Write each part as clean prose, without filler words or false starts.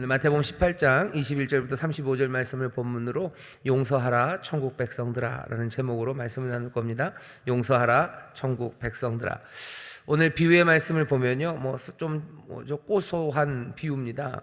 오늘 마태복음 18장 21절부터 35절 말씀을 본문으로 용서하라 천국 백성들아 라는 제목으로 말씀을 나눌 겁니다. 용서하라 천국 백성들아. 오늘 비유의 말씀을 보면요, 좀 고소한 비유입니다.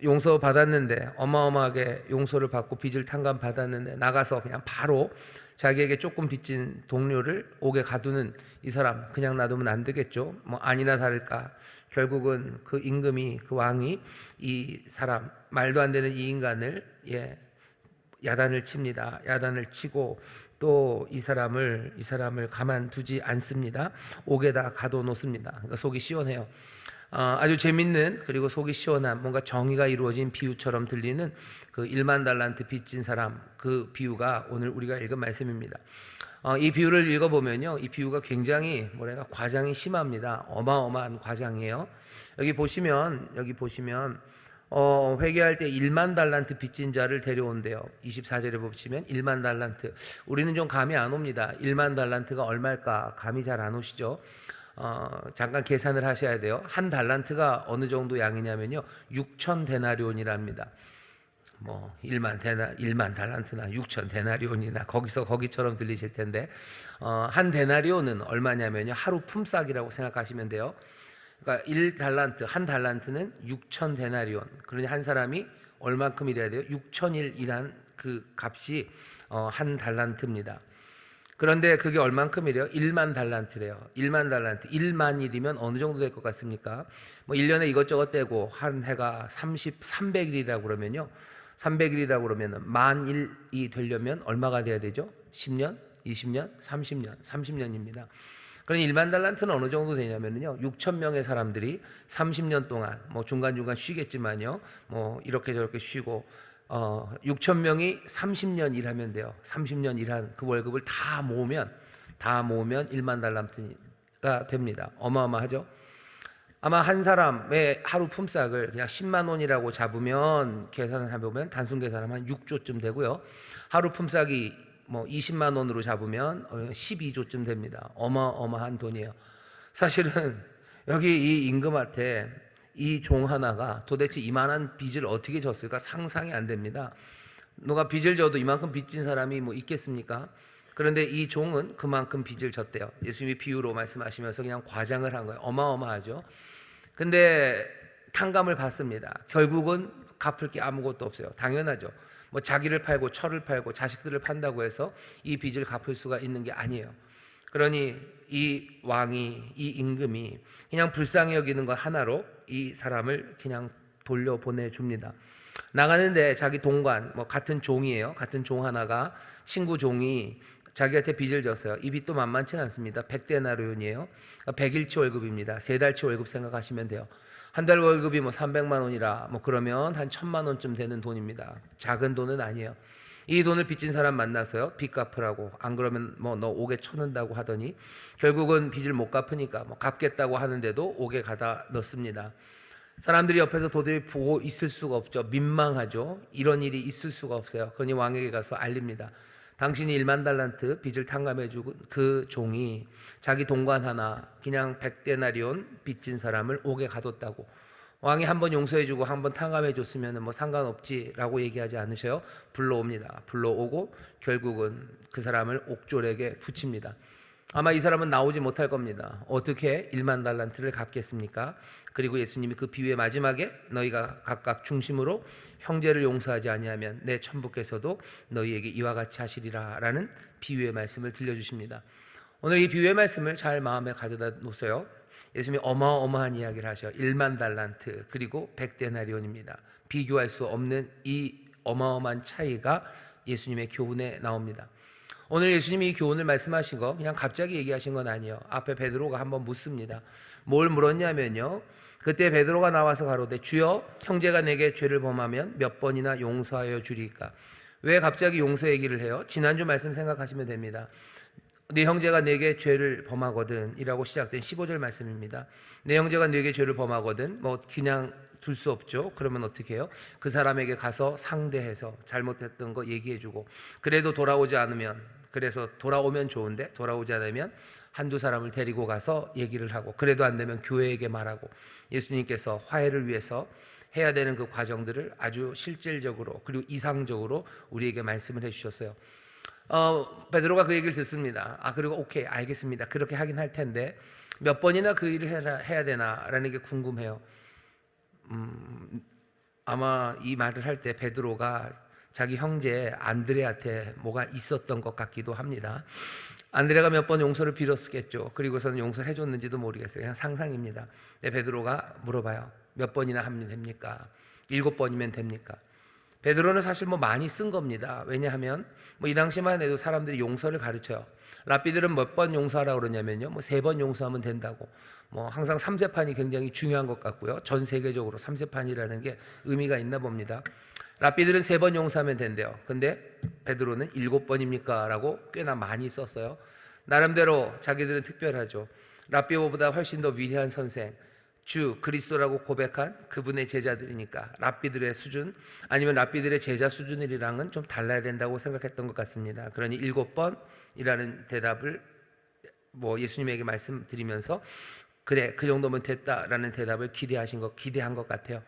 용서 받았는데, 어마어마하게 용서를 받고 빚을 탕감 받았는데 나가서 그냥 바로 자기에게 조금 빚진 동료를 옥에 가두는 이 사람, 그냥 놔두면 안 되겠죠. 아니나 다를까 결국은 그 임금이, 그 왕이 이 사람, 말도 안 되는 이 인간을 야단을 칩니다. 야단을 치고 또 이 사람을 가만두지 않습니다. 옥에다 가둬놓습니다. 그러니까 속이 시원해요. 아주 재밌는, 그리고 속이 시원한, 뭔가 정의가 이루어진 비유처럼 들리는 그 1만 달란트 빚진 사람, 그 비유가 오늘 우리가 읽은 말씀입니다. 이 비유를 읽어보면요, 이 비유가 굉장히 과장이 심합니다. 어마어마한 과장이에요. 여기 보시면 회개할 때 1만 달란트 빚진 자를 데려온대요. 24절에 보시면 1만 달란트. 우리는 좀 감이 안 옵니다. 1만 달란트가 얼마일까 감이 잘 안 오시죠? 잠깐 계산을 하셔야 돼요. 한 달란트가 어느 정도 양이냐면요, 6천 데나리온이랍니다. 1만 달란트나 6천 데나리온이나 거기처럼 들리실 텐데, 한 데나리온은 얼마냐면요, 하루 품삯이라고 생각하시면 돼요. 그러니까 한 달란트는 6천 데나리온. 그러니 한 사람이 얼만큼 일해야 돼요? 6천일 일한 그 값이 한 달란트입니다. 그런데 그게 얼만큼이래요? 1만 달란트래요. 1만 달란트. 1만 일이면 어느 정도 될 것 같습니까? 1년에 이것저것 떼고 한 해가 300일이라고 그러면요, 300일이라고 그러면 만 일이 되려면 얼마가 돼야 되죠? 10년, 20년, 30년입니다. 그러니 1만 달란트는 어느 정도 되냐면요, 6천 명의 사람들이 30년 동안, 중간중간 쉬겠지만요, 이렇게 저렇게 쉬고 6천 명이 30년 일하면 돼요. 30년 일한 그 월급을 다 모으면 1만 달란트가 됩니다. 어마어마하죠? 아마 한 사람의 하루 품삯을 그냥 10만 원이라고 잡으면, 계산을 해보면 단순 계산하면 한 6조쯤 되고요. 하루 품삯이 20만 원으로 잡으면 12조쯤 됩니다. 어마어마한 돈이에요. 사실은 여기 이 임금한테 이 종 하나가 도대체 이만한 빚을 어떻게 졌을까 상상이 안 됩니다. 누가 빚을 져도 이만큼 빚진 사람이 있겠습니까? 그런데 이 종은 그만큼 빚을 졌대요. 예수님이 비유로 말씀하시면서 그냥 과장을 한 거예요. 어마어마하죠. 근데 탕감을 받습니다. 결국은 갚을 게 아무것도 없어요. 당연하죠. 자기를 팔고 철을 팔고 자식들을 판다고 해서 이 빚을 갚을 수가 있는 게 아니에요. 그러니 이 왕이, 이 임금이 그냥 불쌍히 여기는 것 하나로 이 사람을 그냥 돌려보내줍니다. 나가는데 자기 동관, 같은 종이에요. 같은 종 하나가, 친구 종이 자기한테 빚을 졌어요. 이 빚도 만만치는 않습니다. 100데나리온이에요. 100일치 월급입니다. 3달치 월급 생각하시면 돼요. 한 달 월급이 300만 원이라 그러면 한 1000만 원쯤 되는 돈입니다. 작은 돈은 아니에요. 이 돈을 빚진 사람 만나서요, 빚 갚으라고, 안 그러면 너 옥에 쳐넣는다고 하더니 결국은 빚을 못 갚으니까 갚겠다고 하는데도 옥에 가다 넣습니다. 사람들이 옆에서 도저히 보고 있을 수가 없죠. 민망하죠. 이런 일이 있을 수가 없어요. 그러니 왕에게 가서 알립니다. 당신이 1만 달란트 빚을 탕감해주고 그 종이 자기 동관 하나, 그냥 100데나리온 빚진 사람을 옥에 가뒀다고. 왕이 한번 용서해주고 한번 탕감해줬으면 상관없지라고 얘기하지 않으셔요. 불러옵니다. 불러오고 결국은 그 사람을 옥졸에게 붙입니다. 아마 이 사람은 나오지 못할 겁니다. 어떻게 1만 달란트를 갚겠습니까? 그리고 예수님이 그 비유의 마지막에 너희가 각각 중심으로 형제를 용서하지 아니하면 내 천부께서도 너희에게 이와 같이 하시리라 라는 비유의 말씀을 들려주십니다. 오늘 이 비유의 말씀을 잘 마음에 가져다 놓으세요. 예수님이 어마어마한 이야기를 하셔요. 1만 달란트 그리고 100데나리온입니다. 비교할 수 없는 이 어마어마한 차이가 예수님의 교훈에 나옵니다. 오늘 예수님이 이 교훈을 말씀하신 거 그냥 갑자기 얘기하신 건 아니에요. 앞에 베드로가 한번 묻습니다. 뭘 물었냐면요, 그때 베드로가 나와서 가로되 주여, 형제가 내게 죄를 범하면 몇 번이나 용서하여 주리까? 왜 갑자기 용서 얘기를 해요? 지난주 말씀 생각하시면 됩니다. 네 형제가 내게 죄를 범하거든 이라고 시작된 15절 말씀입니다. 내 형제가 내게 죄를 범하거든, 그냥 둘 수 없죠. 그러면 어떻게 해요? 그 사람에게 가서 상대해서 잘못했던 거 얘기해주고, 그래도 돌아오지 않으면, 그래서 돌아오면 좋은데 돌아오지 않으면 한두 사람을 데리고 가서 얘기를 하고, 그래도 안 되면 교회에게 말하고, 예수님께서 화해를 위해서 해야 되는 그 과정들을 아주 실질적으로 그리고 이상적으로 우리에게 말씀을 해주셨어요. 베드로가 그 얘기를 듣습니다. 그리고 오케이, 알겠습니다. 그렇게 하긴 할 텐데 몇 번이나 그 일을 해야 되나라는 게 궁금해요. 아마 이 말을 할 때 베드로가 자기 형제 안드레한테 뭐가 있었던 것 같기도 합니다. 안드레가 몇 번 용서를 빌었겠죠. 그리고서는 용서를 해줬는지도 모르겠어요. 그냥 상상입니다. 베드로가 물어봐요. 몇 번이나 하면 됩니까? 7번이면 됩니까? 베드로는 사실 뭐 많이 쓴 겁니다. 왜냐하면 뭐 이 당시만 해도 사람들이 용서를 가르쳐요. 랍비들은 몇 번 용서하라고 그러냐면요, 뭐 3번 용서하면 된다고. 뭐 항상 3세판이 굉장히 중요한 것 같고요. 전 세계적으로 3세판이라는 게 의미가 있나 봅니다. 랍비들은 3번 용서하면 된대요. 근데 베드로는 7번입니까? 라고 꽤나 많이 썼어요. 나름대로 자기들은 특별하죠. 랍비보다 훨씬 더 위대한 선생, 주 그리스도라고 고백한 그분의 제자들이니까 랍비들의 수준 아니면 랍비들의 제자 수준이랑은 좀 달라야 된다고 생각했던 것 같습니다. 그러니 7번이라는 대답을 뭐 예수님에게 말씀드리면서 그래, 그 정도면 됐다라는 대답을 기대한 것 같아요.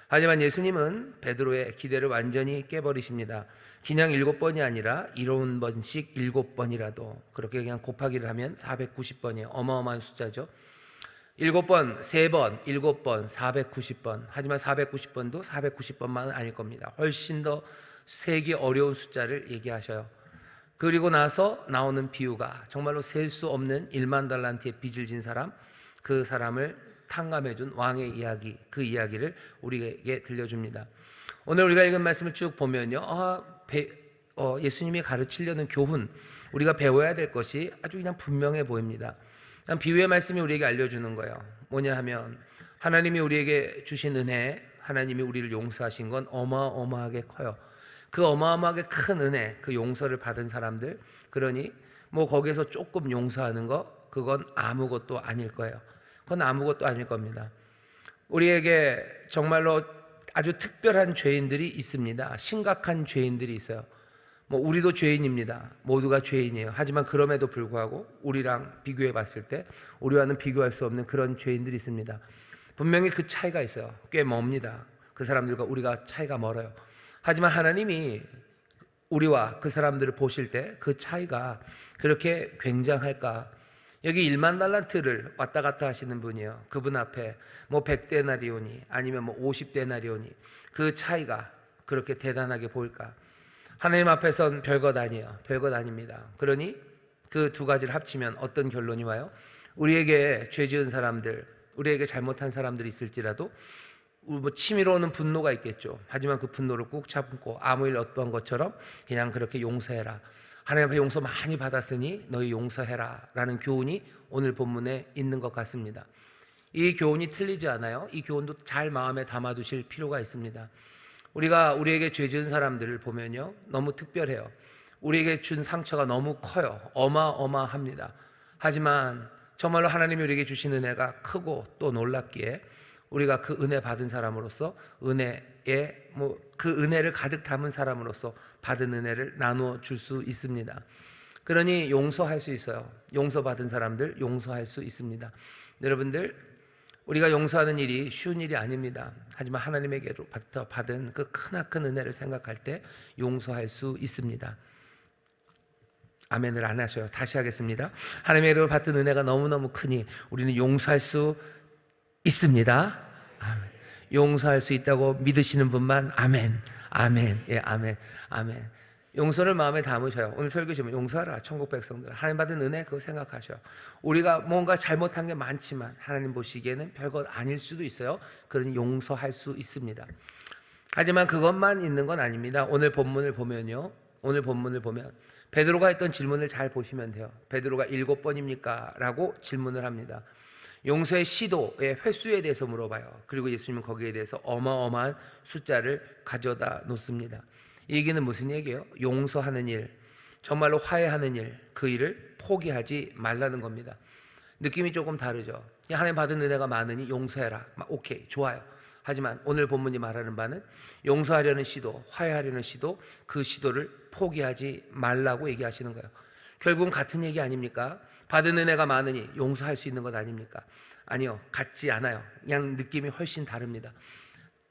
하지만 예수님은 베드로의 기대를 완전히 깨버리십니다. 그냥 7번이 아니라 7번씩 7번이라도 그렇게 그냥 곱하기를 하면 490번이에요. 어마어마한 숫자죠. 7번, 3번, 7번, 490번. 하지만 490번도 490번만은 아닐 겁니다. 훨씬 더 세기 어려운 숫자를 얘기하셔요. 그리고 나서 나오는 비유가 정말로 셀 수 없는 1만 달란트의 빚을 진 사람, 그 사람을 탕감해준 왕의 이야기, 그 이야기를 우리에게 들려줍니다. 오늘 우리가 읽은 말씀을 쭉 보면요, 예수님이 가르치려는 교훈, 우리가 배워야 될 것이 아주 그냥 분명해 보입니다. 비유의 말씀이 우리에게 알려주는 거예요. 뭐냐 하면 하나님이 우리에게 주신 은혜, 하나님이 우리를 용서하신 건 어마어마하게 커요. 그 어마어마하게 큰 은혜, 그 용서를 받은 사람들, 그러니 뭐 거기에서 조금 용서하는 거, 그건 아무것도 아닐 거예요. 그건 아무것도 아닐 겁니다. 우리에게 정말로 아주 특별한 죄인들이 있습니다. 심각한 죄인들이 있어요. 뭐 우리도 죄인입니다. 모두가 죄인이에요. 하지만 그럼에도 불구하고 우리랑 비교해 봤을 때 우리와는 비교할 수 없는 그런 죄인들이 있습니다. 분명히 그 차이가 있어요. 꽤 멉니다. 그 사람들과 우리가 차이가 멀어요. 하지만 하나님이 우리와 그 사람들을 보실 때 그 차이가 그렇게 굉장할까? 여기 1만 달란트를 왔다 갔다 하시는 분이에요. 그분 앞에 뭐 100데나리온이 아니면 뭐 50데나리온이 그 차이가 그렇게 대단하게 보일까? 하나님 앞에선 별것 아니에요. 별것 아닙니다. 그러니 그 두 가지를 합치면 어떤 결론이 와요? 우리에게 죄 지은 사람들, 우리에게 잘못한 사람들이 있을지라도 뭐 치밀어 오는 분노가 있겠죠. 하지만 그 분노를 꾹 참고 아무 일 없던 것처럼 그냥 그렇게 용서해라. 하나님 앞에 용서 많이 받았으니 너희 용서해라 라는 교훈이 오늘 본문에 있는 것 같습니다. 이 교훈이 틀리지 않아요. 이 교훈도 잘 마음에 담아두실 필요가 있습니다. 우리가 우리에게 죄 지은 사람들을 보면요, 너무 특별해요. 우리에게 준 상처가 너무 커요. 어마어마합니다. 하지만 정말로 하나님이 우리에게 주신 은혜가 크고 또 놀랍기에 우리가 그 은혜 받은 사람으로서 은혜에 그 은혜를 가득 담은 사람으로서 받은 은혜를 나누어 줄 수 있습니다. 그러니 용서할 수 있어요. 용서받은 사람들 용서할 수 있습니다. 여러분들, 우리가 용서하는 일이 쉬운 일이 아닙니다. 하지만 하나님에게로부터 받은 그 크나큰 은혜를 생각할 때 용서할 수 있습니다. 아멘을 안 하셔요. 다시 하겠습니다. 하나님에게로 받은 은혜가 너무너무 크니 우리는 용서할 수 있습니다. 아멘. 용서할 수 있다고 믿으시는 분만 아멘. 아멘. 예, 아멘. 아멘. 용서를 마음에 담으셔요. 오늘 설교 지면 용서하라 천국 백성들, 하나님 받은 은혜 그거 생각하셔. 우리가 뭔가 잘못한 게 많지만 하나님 보시기에는 별것 아닐 수도 있어요. 그러니 용서할 수 있습니다. 하지만 그것만 있는 건 아닙니다. 오늘 본문을 보면 베드로가 했던 질문을 잘 보시면 돼요. 베드로가 7번입니까? 라고 질문을 합니다. 용서의 시도의 횟수에 대해서 물어봐요. 그리고 예수님은 거기에 대해서 어마어마한 숫자를 가져다 놓습니다. 이 얘기는 무슨 얘기예요? 용서하는 일, 정말로 화해하는 일, 그 일을 포기하지 말라는 겁니다. 느낌이 조금 다르죠. 하나님 받은 은혜가 많으니 용서해라. 오케이, 좋아요. 하지만 오늘 본문이 말하는 바는 용서하려는 시도, 화해하려는 시도, 그 시도를 포기하지 말라고 얘기하시는 거예요. 결국은 같은 얘기 아닙니까? 받은 은혜가 많으니 용서할 수 있는 것 아닙니까? 아니요, 같지 않아요. 그냥 느낌이 훨씬 다릅니다.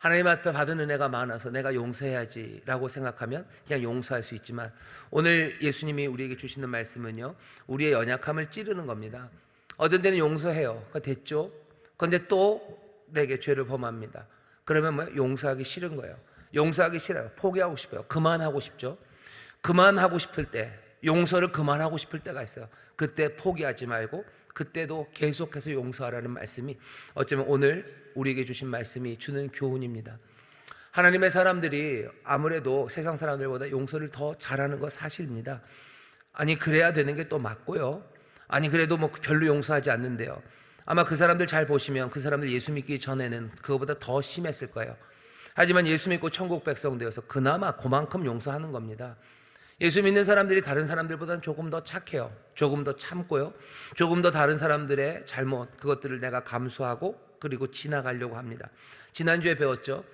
하나님 앞에 받은 은혜가 많아서 내가 용서해야지라고 생각하면 그냥 용서할 수 있지만, 오늘 예수님이 우리에게 주시는 말씀은요, 우리의 연약함을 찌르는 겁니다. 어떤 때는 용서해요. 그거 됐죠? 그런데 또 내게 죄를 범합니다. 그러면 뭐 용서하기 싫은 거예요. 용서하기 싫어요. 포기하고 싶어요. 그만하고 싶죠. 그만하고 싶을 때, 용서를 그만하고 싶을 때가 있어요. 그때 포기하지 말고 그때도 계속해서 용서하라는 말씀이 어쩌면 오늘 우리에게 주신 말씀이 주는 교훈입니다. 하나님의 사람들이 아무래도 세상 사람들보다 용서를 더 잘하는 거 사실입니다. 아니 그래야 되는 게 또 맞고요. 아니 그래도 뭐 별로 용서하지 않는데요. 아마 그 사람들 잘 보시면 그 사람들 예수 믿기 전에는 그거보다 더 심했을 거예요. 하지만 예수 믿고 천국 백성 되어서 그나마 그만큼 용서하는 겁니다. 예수 믿는 사람들이 다른 사람들보다는 조금 더 착해요. 조금 더 참고요. 조금 더 다른 사람들의 잘못, 그것들을 내가 감수하고 그리고 지나가려고 합니다. 지난주에 배웠죠.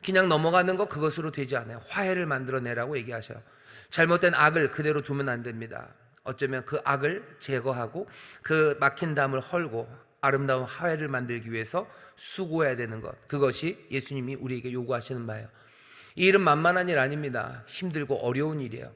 그냥 넘어가는 거 그것으로 되지 않아요. 화해를 만들어내라고 얘기하셔요. 잘못된 악을 그대로 두면 안 됩니다. 어쩌면 그 악을 제거하고 그 막힌 담을 헐고 아름다운 화해를 만들기 위해서 수고해야 되는 것, 그것이 예수님이 우리에게 요구하시는 바예요. 이 일은 만만한 일 아닙니다. 힘들고 어려운 일이에요.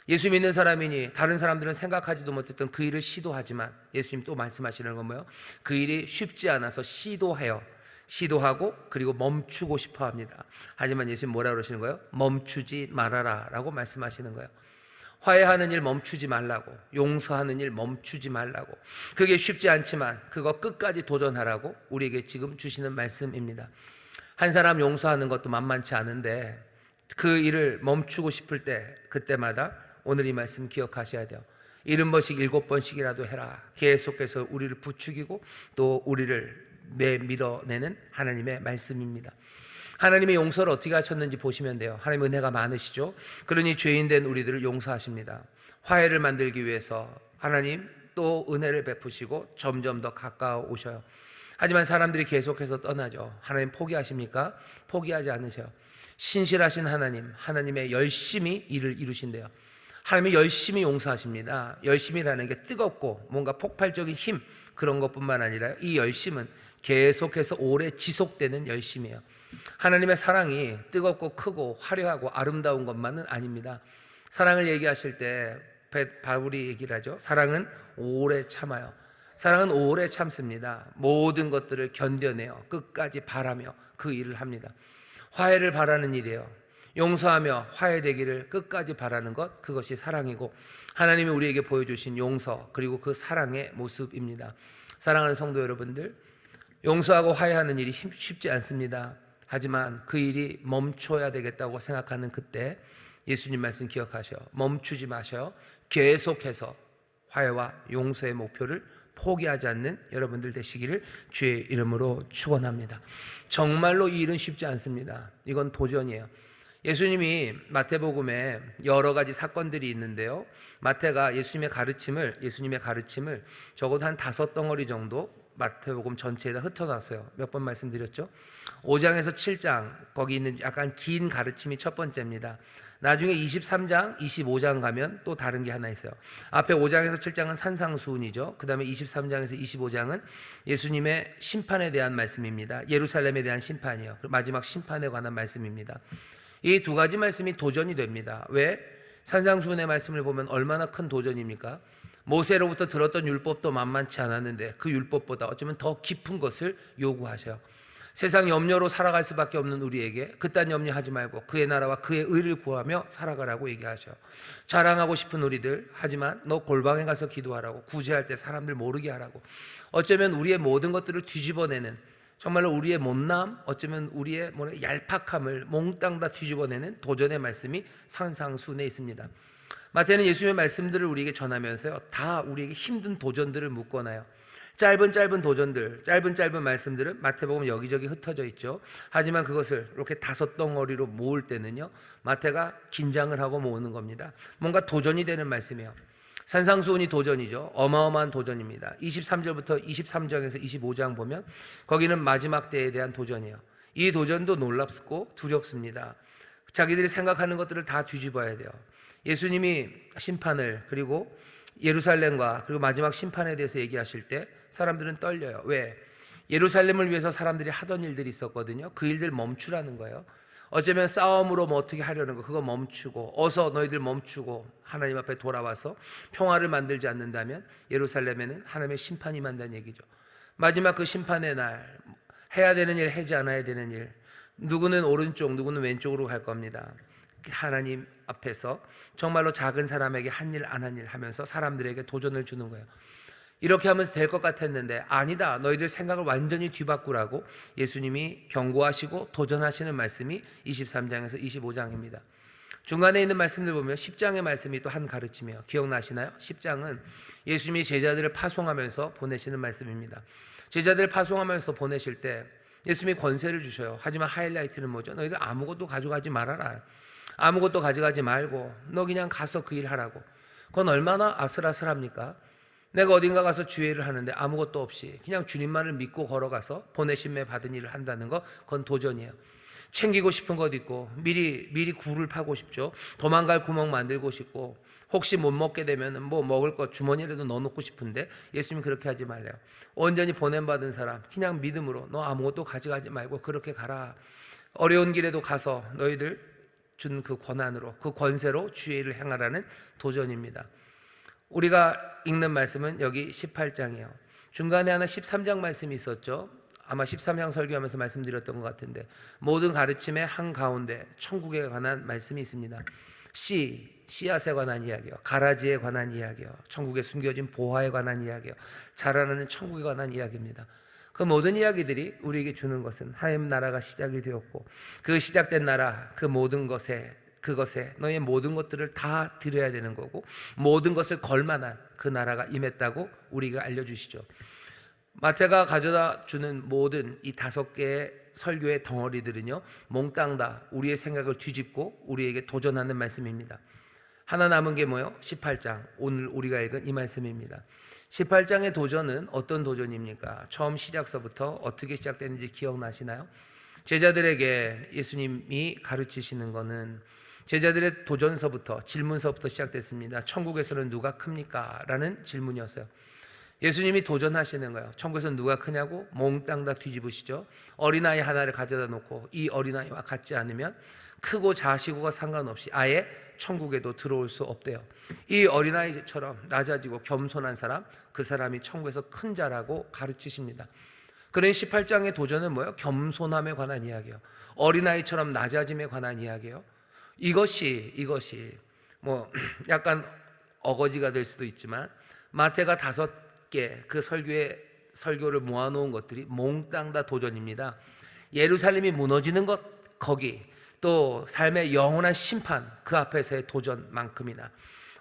예수 믿는 사람이니 다른 사람들은 생각하지도 못했던 그 일을 시도하지만 예수님 또 말씀하시는 건 뭐예요? 그 일이 쉽지 않아서 시도해요. 시도하고 그리고 멈추고 싶어 합니다. 하지만 예수님 뭐라 그러시는 거예요? 멈추지 말아라 라고 말씀하시는 거예요. 화해하는 일 멈추지 말라고, 용서하는 일 멈추지 말라고. 그게 쉽지 않지만 그거 끝까지 도전하라고 우리에게 지금 주시는 말씀입니다. 한 사람 용서하는 것도 만만치 않은데 그 일을 멈추고 싶을 때 그때마다 오늘 이 말씀 기억하셔야 돼요. 70번씩 7번씩이라도 해라. 계속해서 우리를 부추기고 또 우리를 밀어내는 하나님의 말씀입니다. 하나님의 용서를 어떻게 하셨는지 보시면 돼요. 하나님 은혜가 많으시죠. 그러니 죄인된 우리들을 용서하십니다. 화해를 만들기 위해서 하나님 또 은혜를 베푸시고 점점 더 가까워 오셔요. 하지만 사람들이 계속해서 떠나죠. 하나님 포기하십니까? 포기하지 않으셔요. 신실하신 하나님, 하나님의 열심히 일을 이루신대요. 하나님이 열심히 용서하십니다. 열심이라는 게 뜨겁고 뭔가 폭발적인 힘, 그런 것뿐만 아니라 이 열심은 계속해서 오래 지속되는 열심이에요. 하나님의 사랑이 뜨겁고 크고 화려하고 아름다운 것만은 아닙니다. 사랑을 얘기하실 때 바울이 얘기를 하죠. 사랑은 오래 참아요. 사랑은 오래 참습니다. 모든 것들을 견뎌내요. 끝까지 바라며 그 일을 합니다. 화해를 바라는 일이에요. 용서하며 화해되기를 끝까지 바라는 것, 그것이 사랑이고 하나님이 우리에게 보여주신 용서 그리고 그 사랑의 모습입니다. 사랑하는 성도 여러분들, 용서하고 화해하는 일이 쉽지 않습니다. 하지만 그 일이 멈춰야 되겠다고 생각하는 그때 예수님 말씀 기억하셔요. 멈추지 마셔요. 계속해서 화해와 용서의 목표를 포기하지 않는 여러분들 되시기를 주의 이름으로 축원합니다. 정말로 이 일은 쉽지 않습니다. 이건 도전이에요. 예수님이 마태복음에 여러 가지 사건들이 있는데요. 마태가 예수님의 가르침을 적어도 한 5덩어리 정도 마태복음 전체에다 흩어놨어요. 몇 번 말씀드렸죠? 5장에서 7장 거기 있는 약간 긴 가르침이 첫 번째입니다. 나중에 23장, 25장 가면 또 다른 게 하나 있어요. 앞에 5장에서 7장은 산상수훈이죠. 그 다음에 23장에서 25장은 예수님의 심판에 대한 말씀입니다. 예루살렘에 대한 심판이요. 마지막 심판에 관한 말씀입니다. 이 두 가지 말씀이 도전이 됩니다. 왜? 산상수훈의 말씀을 보면 얼마나 큰 도전입니까? 모세로부터 들었던 율법도 만만치 않았는데 그 율법보다 어쩌면 더 깊은 것을 요구하셔요. 세상 염려로 살아갈 수밖에 없는 우리에게 그딴 염려하지 말고 그의 나라와 그의 의를 구하며 살아가라고 얘기하셔요. 자랑하고 싶은 우리들, 하지만 너 골방에 가서 기도하라고, 구제할 때 사람들 모르게 하라고. 어쩌면 우리의 모든 것들을 뒤집어내는, 정말로 우리의 못남, 어쩌면 우리의 얄팍함을 몽땅 다 뒤집어내는 도전의 말씀이 산상수훈에 있습니다. 마태는 예수님의 말씀들을 우리에게 전하면서요, 다 우리에게 힘든 도전들을 묶어놔요. 짧은 도전들, 짧은 말씀들은 마태복음 여기저기 흩어져 있죠. 하지만 그것을 이렇게 5덩어리로 모을 때는요, 마태가 긴장을 하고 모으는 겁니다. 뭔가 도전이 되는 말씀이에요. 산상수훈이 도전이죠. 어마어마한 도전입니다. 23절부터 23장에서 25장 보면 거기는 마지막 때에 대한 도전이에요. 이 도전도 놀랍고 두렵습니다. 자기들이 생각하는 것들을 다 뒤집어야 돼요. 예수님이 심판을, 그리고 예루살렘과 그리고 마지막 심판에 대해서 얘기하실 때 사람들은 떨려요. 왜? 예루살렘을 위해서 사람들이 하던 일들이 있었거든요. 그 일들 멈추라는 거예요. 어쩌면 싸움으로 뭐 어떻게 하려는 거 그거 멈추고, 어서 너희들 멈추고 하나님 앞에 돌아와서 평화를 만들지 않는다면 예루살렘에는 하나님의 심판이 임한다는 얘기죠. 마지막 그 심판의 날, 해야 되는 일, 하지 않아야 되는 일, 누구는 오른쪽, 누구는 왼쪽으로 갈 겁니다. 하나님 앞에서 정말로 작은 사람에게 한 일 안 한 일 하면서 사람들에게 도전을 주는 거예요. 이렇게 하면서 될 것 같았는데 아니다, 너희들 생각을 완전히 뒤바꾸라고 예수님이 경고하시고 도전하시는 말씀이 23장에서 25장입니다. 중간에 있는 말씀들 보면 10장의 말씀이 또 한 가르침이에요. 기억나시나요? 10장은 예수님이 제자들을 파송하면서 보내시는 말씀입니다. 제자들을 파송하면서 보내실 때 예수님이 권세를 주셔요. 하지만 하이라이트는 뭐죠? 너희들 아무것도 가져가지 말아라. 아무것도 가져가지 말고 너 그냥 가서 그 일 하라고. 그건 얼마나 아슬아슬합니까? 내가 어딘가 가서 주의를 하는데 아무것도 없이 그냥 주님만을 믿고 걸어가서 보내심에 받은 일을 한다는 거, 그건 도전이에요. 챙기고 싶은 것 있고 미리 굴을 파고 싶죠. 도망갈 구멍 만들고 싶고 혹시 못 먹게 되면 뭐 먹을 것 주머니에라도 넣어놓고 싶은데 예수님이 그렇게 하지 말래요. 온전히 보냄받은 사람 그냥 믿음으로 너 아무것도 가져가지 말고 그렇게 가라. 어려운 길에도 가서 너희들 준 그 권한으로, 그 권세로 주의 일을 행하라는 도전입니다. 우리가 읽는 말씀은 여기 18장이에요. 중간에 하나 13장 말씀이 있었죠. 아마 13장 설교하면서 말씀드렸던 것 같은데 모든 가르침의 한가운데 천국에 관한 말씀이 있습니다. 씨앗에 관한 이야기요, 가라지에 관한 이야기요, 천국에 숨겨진 보화에 관한 이야기요, 자라나는 천국에 관한 이야기입니다. 그 모든 이야기들이 우리에게 주는 것은 하나님 나라가 시작이 되었고 그 시작된 나라, 그 모든 것에 그것에 너의 모든 것들을 다 드려야 되는 거고 모든 것을 걸만한 그 나라가 임했다고 우리가 알려주시죠. 마태가 가져다 주는 모든 이 5개의 설교의 덩어리들은요, 몽땅 다 우리의 생각을 뒤집고 우리에게 도전하는 말씀입니다. 하나 남은 게 뭐예요? 18장, 오늘 우리가 읽은 이 말씀입니다. 18장의 도전은 어떤 도전입니까? 처음 시작서부터 어떻게 시작됐는지 기억나시나요? 제자들에게 예수님이 가르치시는 거는 제자들의 도전서부터, 질문서부터 시작됐습니다. 천국에서는 누가 큽니까? 라는 질문이었어요. 예수님이 도전하시는 거예요. 천국에서는 누가 크냐고 몽땅 다 뒤집으시죠. 어린아이 하나를 가져다 놓고 이 어린아이와 같지 않으면 크고 작시고가 상관없이 아예 천국에도 들어올 수 없대요. 이 어린아이처럼 낮아지고 겸손한 사람, 그 사람이 천국에서 큰 자라고 가르치십니다. 그런 18장의 도전은 뭐예요? 겸손함에 관한 이야기예요. 어린아이처럼 낮아짐에 관한 이야기예요. 이것이 뭐 약간 어거지가 될 수도 있지만 마태가 5개 그 설교를 모아놓은 것들이 몽땅 다 도전입니다. 예루살렘이 무너지는 것, 거기 또 삶의 영원한 심판, 그 앞에서의 도전만큼이나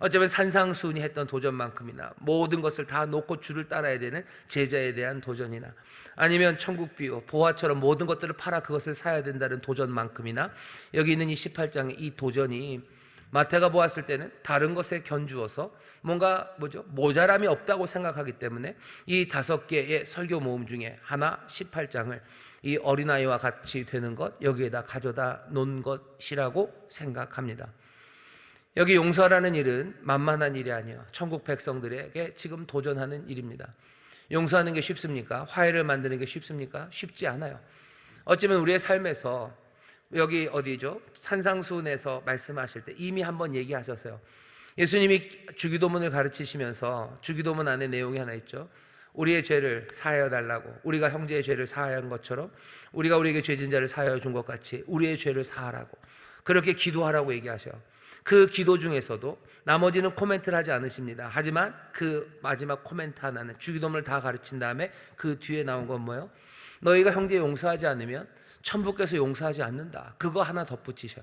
어쩌면 산상수훈이 했던 도전만큼이나 모든 것을 다 놓고 주를 따라야 되는 제자에 대한 도전이나 아니면 천국 비유, 보화처럼 모든 것들을 팔아 그것을 사야 된다는 도전만큼이나 여기 있는 이 18장의 이 도전이 마태가 보았을 때는 다른 것에 견주어서 뭔가 모자람이 없다고 생각하기 때문에 이 5개의 설교 모음 중에 하나 18장을 이 어린아이와 같이 되는 것, 여기에다 가져다 놓은 것이라고 생각합니다. 여기 용서라는 일은 만만한 일이 아니에요. 천국 백성들에게 지금 도전하는 일입니다. 용서하는 게 쉽습니까? 화해를 만드는 게 쉽습니까? 쉽지 않아요. 어쩌면 우리의 삶에서 여기 어디죠? 산상수훈에서 말씀하실 때 이미 한번 얘기하셨어요. 예수님이 주기도문을 가르치시면서 주기도문 안에 내용이 하나 있죠. 우리의 죄를 사하여 달라고, 우리가 형제의 죄를 사하는 것처럼 우리가 우리에게 죄진 자를 사하여 준 것 같이 우리의 죄를 사하라고, 그렇게 기도하라고 얘기하셔요. 그 기도 중에서도 나머지는 코멘트를 하지 않으십니다. 하지만 그 마지막 코멘트 하나는 주기도문을 다 가르친 다음에 그 뒤에 나온 건 뭐예요? 너희가 형제 용서하지 않으면 천부께서 용서하지 않는다. 그거 하나 덧붙이셔.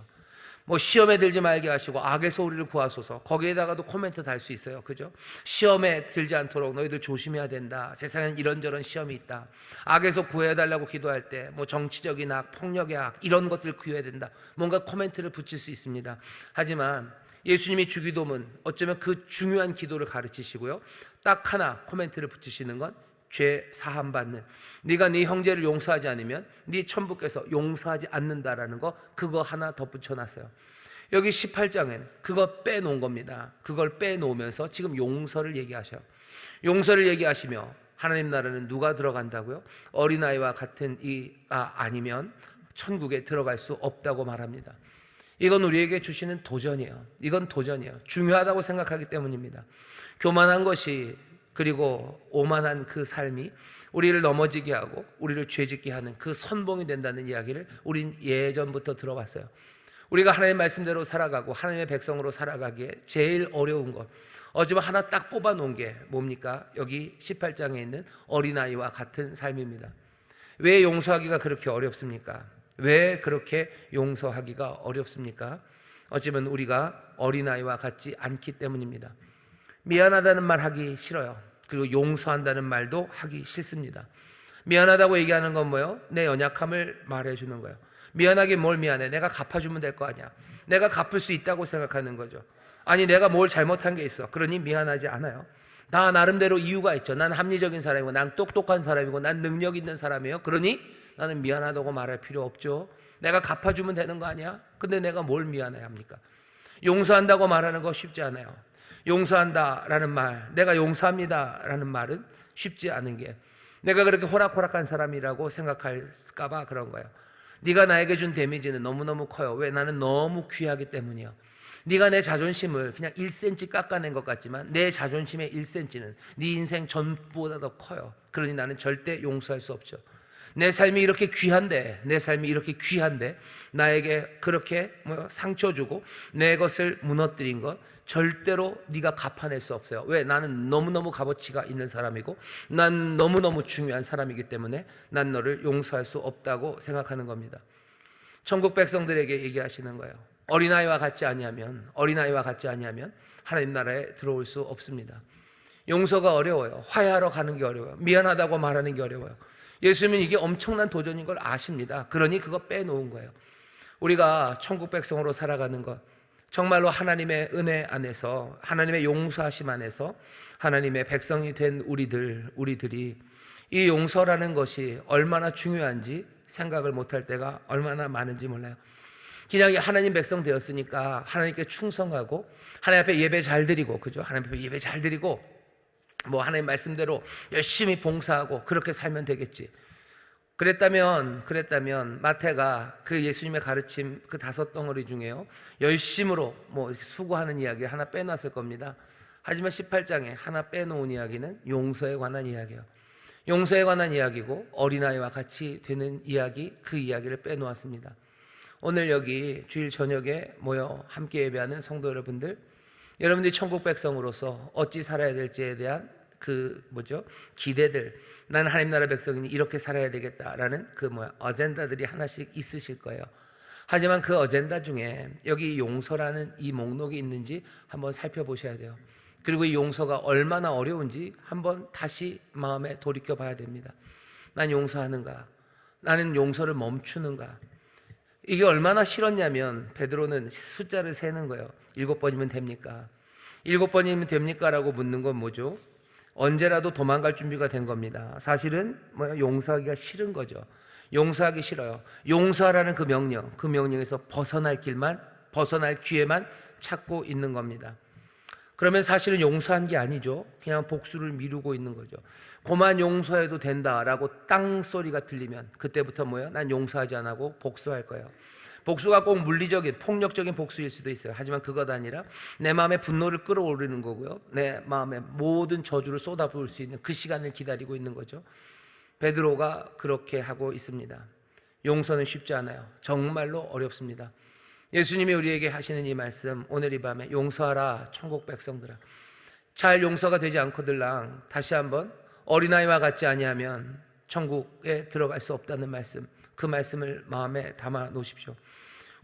뭐 시험에 들지 말게 하시고 악에서 우리를 구하소서, 거기에다가도 코멘트 달 수 있어요. 그죠? 시험에 들지 않도록 너희들 조심해야 된다. 세상엔 이런저런 시험이 있다. 악에서 구해달라고 기도할 때 뭐 정치적인 악, 폭력의 악, 이런 것들 구해야 된다. 뭔가 코멘트를 붙일 수 있습니다. 하지만 예수님이 주기도문, 어쩌면 그 중요한 기도를 가르치시고요, 딱 하나 코멘트를 붙이시는 건 죄 사함 받는, 네가 네 형제를 용서하지 않으면 네 천부께서 용서하지 않는다라는 거, 그거 하나 덧붙여놨어요. 여기 18장엔 그거 빼놓은 겁니다. 그걸 빼놓으면서 지금 용서를 얘기하셔요. 용서를 얘기하시며 하나님 나라는 누가 들어간다고요? 어린아이와 같은 이가 아니면 천국에 들어갈 수 없다고 말합니다. 이건 우리에게 주시는 도전이에요. 이건 도전이에요. 중요하다고 생각하기 때문입니다. 교만한 것이, 그리고 오만한 그 삶이 우리를 넘어지게 하고 우리를 죄짓게 하는 그 선봉이 된다는 이야기를 우린 예전부터 들어봤어요. 우리가 하나님의 말씀대로 살아가고 하나님의 백성으로 살아가기에 제일 어려운 것, 어쩌면 하나 딱 뽑아 놓은 게 뭡니까? 여기 18장에 있는 어린아이와 같은 삶입니다. 왜 용서하기가 그렇게 어렵습니까? 왜 그렇게 용서하기가 어렵습니까? 어쩌면 우리가 어린아이와 같지 않기 때문입니다. 미안하다는 말 하기 싫어요. 그리고 용서한다는 말도 하기 싫습니다. 미안하다고 얘기하는 건 뭐예요? 내 연약함을 말해주는 거예요. 미안하게 뭘 미안해? 내가 갚아주면 될 거 아니야. 내가 갚을 수 있다고 생각하는 거죠. 아니, 내가 뭘 잘못한 게 있어. 그러니 미안하지 않아요. 다 나름대로 이유가 있죠. 난 합리적인 사람이고, 난 똑똑한 사람이고, 난 능력 있는 사람이에요. 그러니 나는 미안하다고 말할 필요 없죠. 내가 갚아주면 되는 거 아니야? 근데 내가 뭘 미안해 합니까? 용서한다고 말하는 거 쉽지 않아요. 용서한다라는 말, 내가 용서합니다라는 말은 쉽지 않은 게, 내가 그렇게 호락호락한 사람이라고 생각할까 봐 그런 거예요. 네가 나에게 준 데미지는 너무너무 커요. 왜? 나는 너무 귀하기 때문이요. 네가 내 자존심을 그냥 1cm 깎아낸 것 같지만 내 자존심의 1cm는 네 인생 전부보다 더 커요. 그러니 나는 절대 용서할 수 없죠. 내 삶이 이렇게 귀한데, 내 삶이 이렇게 귀한데 나에게 그렇게 상처 주고 내 것을 무너뜨린 것 절대로 네가 갚아낼 수 없어요. 왜? 나는 너무너무 값어치가 있는 사람이고 난 너무너무 중요한 사람이기 때문에 난 너를 용서할 수 없다고 생각하는 겁니다. 천국 백성들에게 얘기하시는 거예요. 어린아이와 같지 아니하면 하나님 나라에 들어올 수 없습니다. 용서가 어려워요. 화해하러 가는 게 어려워요. 미안하다고 말하는 게 어려워요. 예수님은 이게 엄청난 도전인 걸 아십니다. 그러니 그거 빼놓은 거예요. 우리가 천국 백성으로 살아가는 것, 정말로 하나님의 은혜 안에서, 하나님의 용서하심 안에서 하나님의 백성이 된 우리들이 이 용서라는 것이 얼마나 중요한지 생각을 못할 때가 얼마나 많은지 몰라요. 그냥 하나님 백성 되었으니까 하나님께 충성하고 하나님 앞에 예배 잘 드리고, 그죠? 하나님 앞에 예배 잘 드리고 뭐 하나님 말씀대로 열심히 봉사하고 그렇게 살면 되겠지. 그랬다면 마태가 그 예수님의 가르침 그 5덩어리 중에요, 열심으로 뭐 수고하는 이야기 하나 빼놨을 겁니다. 하지만 18장에 하나 빼놓은 이야기는 용서에 관한 이야기예요. 용서에 관한 이야기고 어린아이와 같이 되는 이야기, 그 이야기를 빼놓았습니다. 오늘 여기 주일 저녁에 모여 함께 예배하는 성도 여러분들이 천국 백성으로서 어찌 살아야 될지에 대한 기대들, 나는 하나님 나라 백성이니 이렇게 살아야 되겠다라는 어젠다들이 하나씩 있으실 거예요. 하지만 그 어젠다 중에 여기 용서라는 이 목록이 있는지 한번 살펴보셔야 돼요. 그리고 이 용서가 얼마나 어려운지 한번 다시 마음에 돌이켜 봐야 됩니다. 난 용서하는가? 나는 용서를 멈추는가? 이게 얼마나 싫었냐면 베드로는 숫자를 세는 거예요. 7번이면 됩니까? 7번이면 됩니까? 라고 묻는 건 뭐죠? 언제라도 도망갈 준비가 된 겁니다. 사실은 용서하기가 싫은 거죠. 용서하기 싫어요. 용서하라는 그 명령에서 벗어날 기회만 찾고 있는 겁니다. 그러면 사실은 용서한 게 아니죠. 그냥 복수를 미루고 있는 거죠. 그만 용서해도 된다라고 땅소리가 들리면 그때부터 난 용서하지 않고 복수할 거예요. 복수가 꼭 물리적인, 폭력적인 복수일 수도 있어요. 하지만 그것 아니라 내 마음의 분노를 끌어올리는 거고요, 내 마음에 모든 저주를 쏟아부을 수 있는 그 시간을 기다리고 있는 거죠. 베드로가 그렇게 하고 있습니다. 용서는 쉽지 않아요. 정말로 어렵습니다. 예수님이 우리에게 하시는 이 말씀, 오늘 이 밤에 용서하라 천국 백성들아. 잘 용서가 되지 않거들랑 다시 한번 어린아이와 같지 아니하면 천국에 들어갈 수 없다는 말씀, 그 말씀을 마음에 담아 놓으십시오.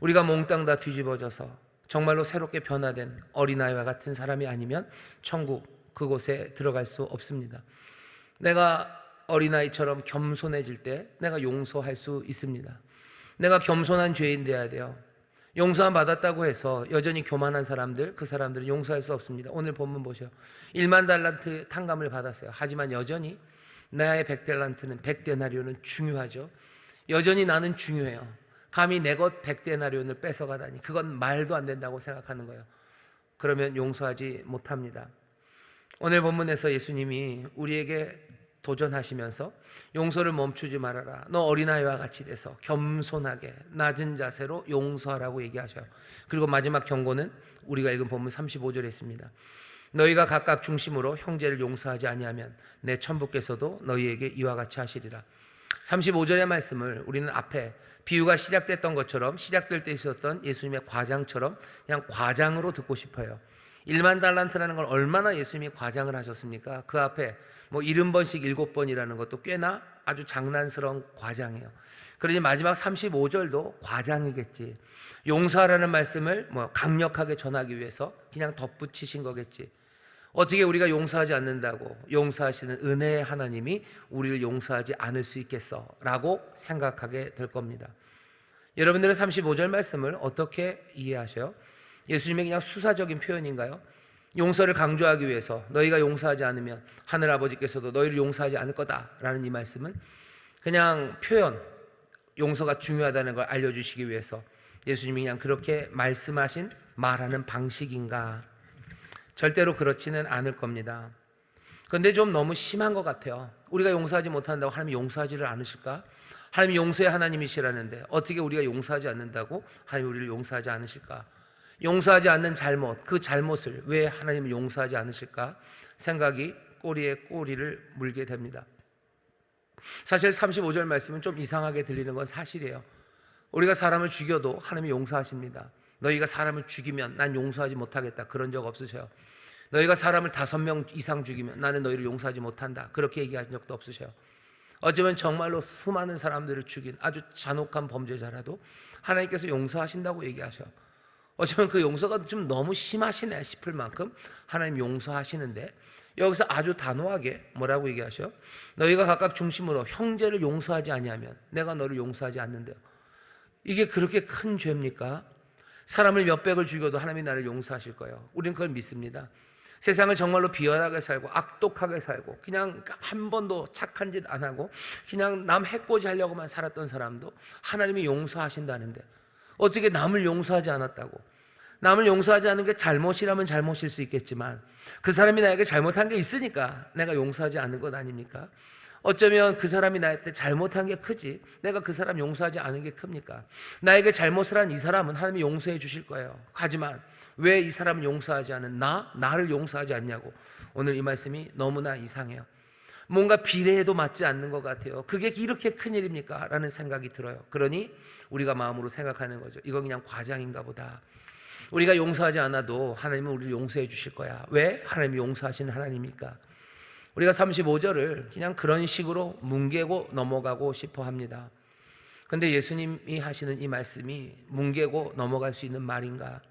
우리가 몽땅 다 뒤집어져서 정말로 새롭게 변화된 어린아이와 같은 사람이 아니면 천국 그곳에 들어갈 수 없습니다. 내가 어린아이처럼 겸손해질 때 내가 용서할 수 있습니다. 내가 겸손한 죄인 되어야 돼요. 용서함 받았다고 해서 여전히 교만한 사람들, 그 사람들은 용서할 수 없습니다. 오늘 본문 보셔. 1만 달란트 탕감을 받았어요. 하지만 여전히 나의 100달란트는 100데나리온은 중요하죠. 여전히 나는 중요해요. 감히 내 것 100데나리온을 뺏어가다니, 그건 말도 안 된다고 생각하는 거예요. 그러면 용서하지 못합니다. 오늘 본문에서 예수님이 우리에게 도전하시면서 용서를 멈추지 말아라. 너 어린아이와 같이 돼서 겸손하게 낮은 자세로 용서하라고 얘기하셔요. 그리고 마지막 경고는 우리가 읽은 본문 35절에 있습니다. 너희가 각각 중심으로 형제를 용서하지 아니하면 내 천부께서도 너희에게 이와 같이 하시리라. 35절의 말씀을 우리는 앞에 비유가 시작됐던 것처럼 시작될 때 있었던 예수님의 과장처럼 그냥 과장으로 듣고 싶어요. 1만 달란트라는 걸 얼마나 예수님이 과장을 하셨습니까? 그 앞에 뭐 70번씩 7번이라는 것도 꽤나 아주 장난스러운 과장이에요. 그러니 마지막 35절도 과장이겠지. 용서하라는 말씀을 뭐 강력하게 전하기 위해서 그냥 덧붙이신 거겠지. 어떻게 우리가 용서하지 않는다고 용서하시는 은혜의 하나님이 우리를 용서하지 않을 수 있겠어? 라고 생각하게 될 겁니다. 여러분들은 35절 말씀을 어떻게 이해하셔요? 예수님의 그냥 수사적인 표현인가요? 용서를 강조하기 위해서 너희가 용서하지 않으면 하늘아버지께서도 너희를 용서하지 않을 거다라는 이 말씀은 그냥 표현, 용서가 중요하다는 걸 알려주시기 위해서 예수님이 그냥 그렇게 말씀하신 말하는 방식인가? 절대로 그렇지는 않을 겁니다. 그런데 좀 너무 심한 것 같아요. 우리가 용서하지 못한다고 하나님이 용서하지를 않으실까? 하나님이 용서의 하나님이시라는데 어떻게 우리가 용서하지 않는다고 하나님이 우리를 용서하지 않으실까? 용서하지 않는 잘못, 그 잘못을 왜 하나님은 용서하지 않으실까? 생각이 꼬리에 꼬리를 물게 됩니다. 사실 35절 말씀은 좀 이상하게 들리는 건 사실이에요. 우리가 사람을 죽여도 하나님이 용서하십니다. 너희가 사람을 죽이면 난 용서하지 못하겠다, 그런 적 없으셔요. 너희가 사람을 5명 이상 죽이면 나는 너희를 용서하지 못한다, 그렇게 얘기하신 적도 없으셔요. 어쩌면 정말로 수많은 사람들을 죽인 아주 잔혹한 범죄자라도 하나님께서 용서하신다고 얘기하셔. 어쩌면 그 용서가 좀 너무 심하시네 싶을 만큼 하나님 용서하시는데 여기서 아주 단호하게 뭐라고 얘기하셔? 너희가 각각 중심으로 형제를 용서하지 아니하면 내가 너를 용서하지 않는데요. 이게 그렇게 큰 죄입니까? 사람을 몇백을 죽여도 하나님이 나를 용서하실 거예요. 우리는 그걸 믿습니다. 세상을 정말로 비열하게 살고 악독하게 살고 그냥 한 번도 착한 짓 안 하고 그냥 남 해코지 하려고만 살았던 사람도 하나님이 용서하신다는데 어떻게 남을 용서하지 않았다고? 남을 용서하지 않은 게 잘못이라면 잘못일 수 있겠지만 그 사람이 나에게 잘못한 게 있으니까 내가 용서하지 않는 것 아닙니까? 어쩌면 그 사람이 나한테 잘못한 게 크지 내가 그 사람 용서하지 않은 게 큽니까? 나에게 잘못을 한 이 사람은 하나님이 용서해 주실 거예요. 하지만 왜 이 사람을 용서하지 않은 나를 용서하지 않냐고. 오늘 이 말씀이 너무나 이상해요. 뭔가 비례해도 맞지 않는 것 같아요. 그게 이렇게 큰일입니까? 라는 생각이 들어요. 그러니 우리가 마음으로 생각하는 거죠. 이건 그냥 과장인가 보다. 우리가 용서하지 않아도 하나님은 우리를 용서해 주실 거야. 왜? 하나님이 용서하시는 하나님이니까. 우리가 35절을 그냥 그런 식으로 뭉개고 넘어가고 싶어 합니다. 근데 예수님이 하시는 이 말씀이 뭉개고 넘어갈 수 있는 말인가?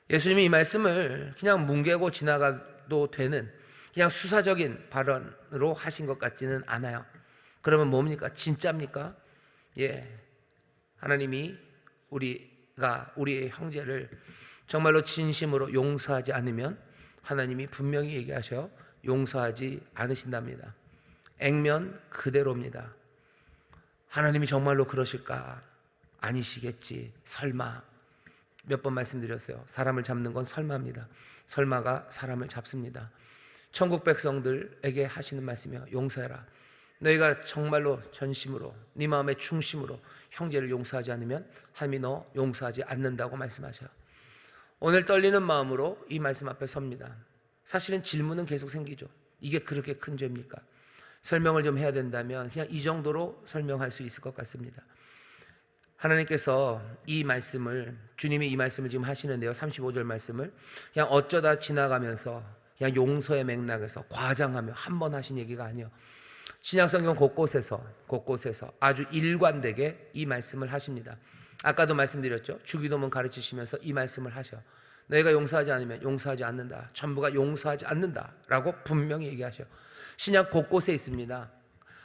예수님이 이 말씀을 그냥 뭉개고 지나가도 되는 그냥 수사적인 발언으로 하신 것 같지는 않아요. 그러면 뭡니까? 진짜입니까? 예, 하나님이 우리의 형제를 정말로 진심으로 용서하지 않으면 하나님이 분명히 얘기하셔 용서하지 않으신답니다. 액면 그대로입니다. 하나님이 정말로 그러실까? 아니시겠지. 설마. 몇 번 말씀드렸어요. 사람을 잡는 건 설마입니다. 설마가 사람을 잡습니다. 천국 백성들에게 하시는 말씀이요, 용서해라. 너희가 정말로 전심으로 네 마음의 중심으로 형제를 용서하지 않으면 하나님이 너 용서하지 않는다고 말씀하셔요. 오늘 떨리는 마음으로 이 말씀 앞에 섭니다. 사실은 질문은 계속 생기죠. 이게 그렇게 큰 죄입니까? 설명을 좀 해야 된다면 그냥 이 정도로 설명할 수 있을 것 같습니다. 하나님께서 이 말씀을, 주님이 이 말씀을 지금 하시는데요, 35절 말씀을 그냥 어쩌다 지나가면서 그냥 용서의 맥락에서 과장하며 한 번 하신 얘기가 아니에요. 신약성경 곳곳에서 아주 일관되게 이 말씀을 하십니다. 아까도 말씀드렸죠. 주기도문 가르치시면서 이 말씀을 하셔. 너희가 용서하지 않으면 용서하지 않는다. 전부가 용서하지 않는다 라고 분명히 얘기하셔. 신약 곳곳에 있습니다.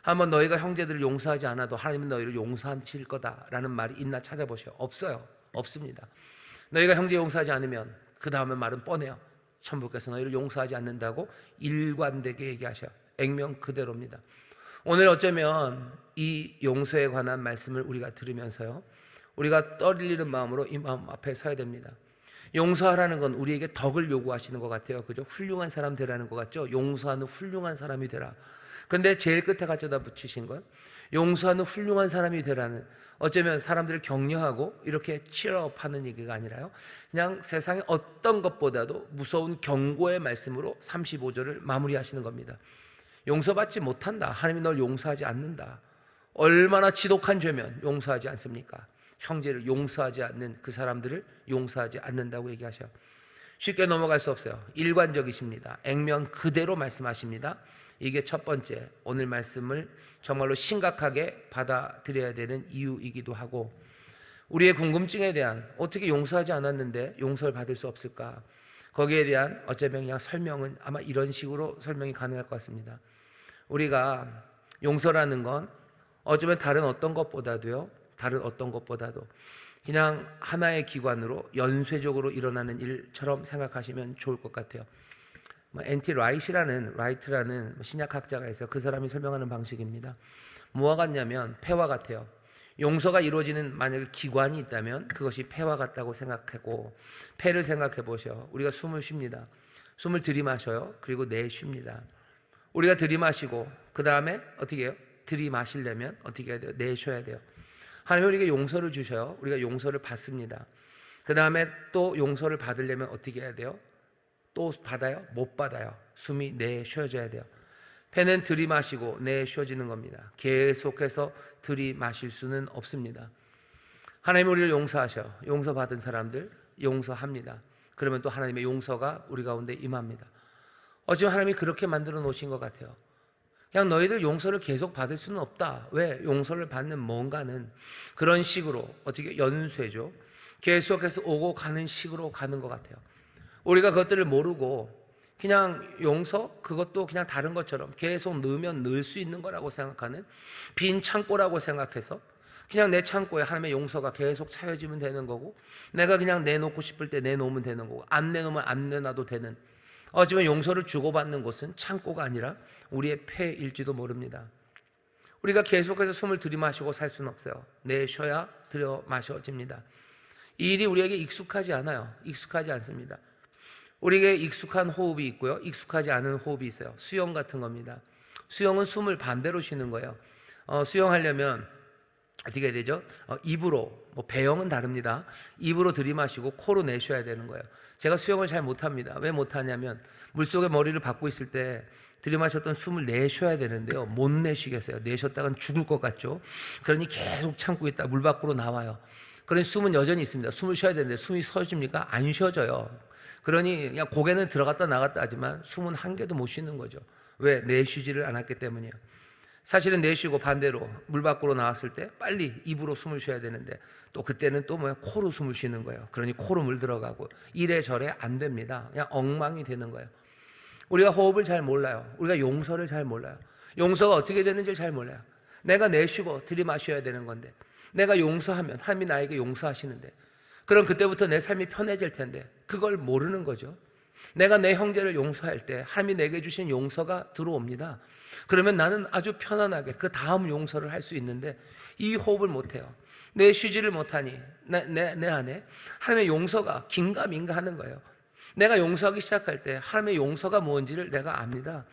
한번 너희가 형제들을 용서하지 않아도 하나님은 너희를 용서하실 거다라는 말이 있나 찾아보세요. 없어요. 없습니다. 너희가 형제 용서하지 않으면 그 다음에 말은 뻔해요. 천부께서 너희를 용서하지 않는다고 일관되게 얘기하셔. 액면 그대로입니다. 오늘 어쩌면 이 용서에 관한 말씀을 우리가 들으면서요, 우리가 떨리는 마음으로 이 마음 앞에 서야 됩니다. 용서하라는 건 우리에게 덕을 요구하시는 것 같아요. 그죠? 훌륭한 사람 되라는 것 같죠? 용서하는 훌륭한 사람이 되라. 근데 제일 끝에 갖다 붙이신 건 용서하는 훌륭한 사람이 되라는, 어쩌면 사람들을 격려하고 이렇게 치열업하는 얘기가 아니라요, 그냥 세상의 어떤 것보다도 무서운 경고의 말씀으로 35절을 마무리하시는 겁니다. 용서받지 못한다, 하나님이 널 용서하지 않는다. 얼마나 지독한 죄면 용서하지 않습니까? 형제를 용서하지 않는 그 사람들을 용서하지 않는다고 얘기하셔요. 쉽게 넘어갈 수 없어요. 일관적이십니다. 액면 그대로 말씀하십니다. 이게 첫 번째, 오늘 말씀을 정말로 심각하게 받아들여야 되는 이유이기도 하고, 우리의 궁금증에 대한, 어떻게 용서하지 않았는데 용서를 받을 수 없을까, 거기에 대한 어쩌면 그냥 설명은 아마 이런 식으로 설명이 가능할 것 같습니다. 우리가 용서라는 건 어쩌면 다른 어떤 것보다도 그냥 하나의 기관으로 연쇄적으로 일어나는 일처럼 생각하시면 좋을 것 같아요. 엔티 라이트라는 신약학자가 있어요. 그 사람이 설명하는 방식입니다. 뭐와 같냐면 폐와 같아요. 용서가 이루어지는 만약에 기관이 있다면 그것이 폐와 같다고 생각하고, 폐를 생각해 보셔요. 우리가 숨을 쉽니다. 숨을 들이마셔요. 그리고 내쉽니다. 우리가 들이마시고 그 다음에 어떻게 해요? 들이마시려면 어떻게 해야 돼요? 내쉬어야 돼요. 하나님이 우리에게 용서를 주셔요. 우리가 용서를 받습니다. 그 다음에 또 용서를 받으려면 어떻게 해야 돼요? 또 받아요? 못 받아요. 숨이 내쉬어져야 돼요. 폐는 들이마시고 내쉬어지는 겁니다. 계속해서 들이마실 수는 없습니다. 하나님 우리를 용서하셔. 용서받은 사람들 용서합니다. 그러면 또 하나님의 용서가 우리 가운데 임합니다. 어쩌면 하나님이 그렇게 만들어 놓으신 것 같아요. 그냥 너희들 용서를 계속 받을 수는 없다. 왜? 용서를 받는 뭔가는 그런 식으로 어떻게 연쇄죠. 계속해서 오고 가는 식으로 가는 것 같아요. 우리가 그것들을 모르고 그냥 용서, 그것도 그냥 다른 것처럼 계속 넣으면 넣을 수 있는 거라고 생각하는 빈 창고라고 생각해서 그냥 내 창고에 하나님의 용서가 계속 차여지면 되는 거고, 내가 그냥 내놓고 싶을 때 내놓으면 되는 거고, 안 내놓으면 안 내놔도 되는, 어쩌면 용서를 주고받는 곳은 창고가 아니라 우리의 폐일지도 모릅니다. 우리가 계속해서 숨을 들이마시고 살 수는 없어요. 내쉬어야 들여마셔집니다. 이 일이 우리에게 익숙하지 않아요. 익숙하지 않습니다. 우리에게 익숙한 호흡이 있고요, 익숙하지 않은 호흡이 있어요. 수영 같은 겁니다. 수영은 숨을 반대로 쉬는 거예요. 수영하려면 어떻게 해야 되죠? 입으로, 배영은 다릅니다. 입으로 들이마시고 코로 내쉬어야 되는 거예요. 제가 수영을 잘 못합니다. 왜 못하냐면 물속에 머리를 박고 있을 때 들이마셨던 숨을 내쉬어야 되는데요, 못 내쉬겠어요. 내쉬었다간 죽을 것 같죠. 그러니 계속 참고 있다 물 밖으로 나와요. 그러니 숨은 여전히 있습니다. 숨을 쉬어야 되는데 숨이 서집니까? 안 쉬어져요. 그러니 그냥 고개는 들어갔다 나갔다 하지만 숨은 한 개도 못 쉬는 거죠. 왜? 내쉬지를 않았기 때문이에요. 사실은 내쉬고 반대로 물 밖으로 나왔을 때 빨리 입으로 숨을 쉬어야 되는데 또 그때는 또 코로 숨을 쉬는 거예요. 그러니 코로 물 들어가고 이래저래 안 됩니다. 그냥 엉망이 되는 거예요. 우리가 호흡을 잘 몰라요. 우리가 용서를 잘 몰라요. 용서가 어떻게 되는지 잘 몰라요. 내가 내쉬고 들이마셔야 되는 건데, 내가 용서하면 하나님이 나에게 용서하시는데, 그럼 그때부터 내 삶이 편해질 텐데 그걸 모르는 거죠. 내가 내 형제를 용서할 때 하나님이 내게 주신 용서가 들어옵니다. 그러면 나는 아주 편안하게 그 다음 용서를 할 수 있는데 이 호흡을 못해요. 내쉬지를 못하니 내 안에 하나님의 용서가 긴가민가 하는 거예요. 내가 용서하기 시작할 때 하나님의 용서가 뭔지를 내가 압니다.